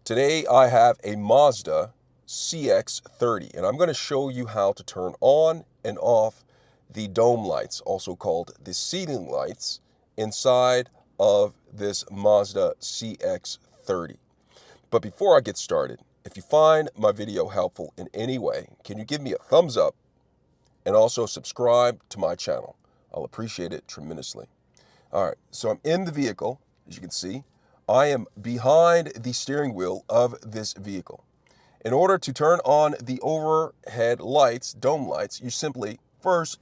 Today I have a Mazda CX-30 and I'm going to show you how to turn on and off the dome lights, also called the ceiling lights, inside of this Mazda CX-30. But before I get started, if you find my video helpful in any way, can you give me a thumbs up and also subscribe to my channel? I'll appreciate it tremendously. All right, so I'm in the vehicle, as you can see. I am behind the steering wheel of this vehicle. In order to turn on the overhead lights, dome lights, you simply first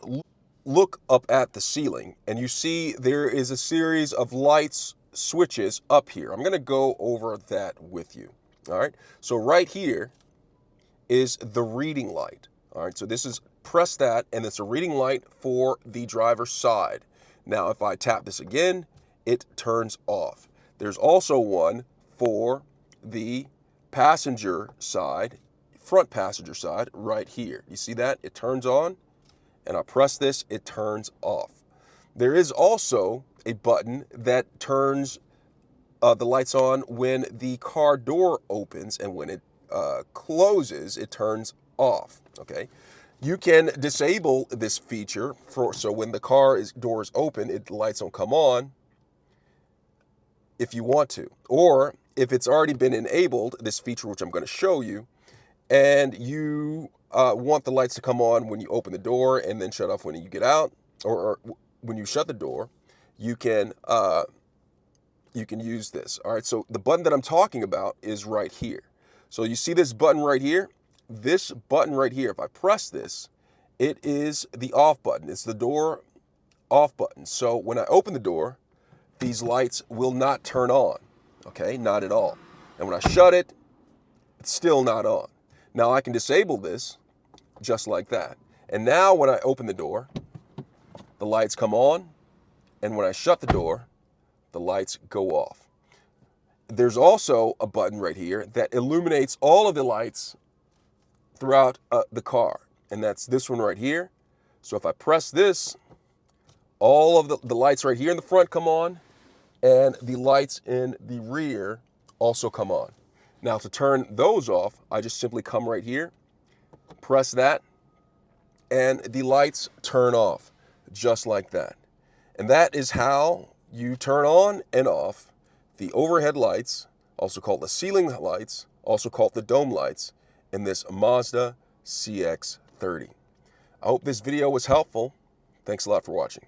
look up at the ceiling and you see there is a series of lights switches up here. I'm going to go over that with you. All right, so right here is the reading light. All right, so this is, press that, and it's a reading light for the driver's side. Now, if I tap this again, it turns off. There's also one for the passenger side, front passenger side, right here. You see that? It turns on, and I press this, it turns off. There is also a button that turns the lights on when the car door opens, and when it closes, it turns off. Okay, you can disable this feature so when the door is open, the lights don't come on if you want to, or if it's already been enabled, this feature which I'm going to show you, and you want the lights to come on when you open the door and then shut off when you get out, or when you shut the door, you can use this. All right, so the button that I'm talking about is right here. So you see this button right here? This button right here, if I press this, it is the off button. It's the door off button. So when I open the door, these lights will not turn on, okay? Not at all. And when I shut it, it's still not on. Now I can disable this just like that. And now when I open the door, the lights come on, and when I shut the door, the lights go off. There's also a button right here that illuminates all of the lights throughout the car, and that's this one right here. So if I press this, all of the lights right here in the front come on, and the lights in the rear also come on. Now to turn those off, I just simply come right here, press that, and the lights turn off just like that. And that is how you turn on and off the overhead lights, also called the ceiling lights, also called the dome lights, in this Mazda CX-30. I hope this video was helpful. Thanks a lot for watching.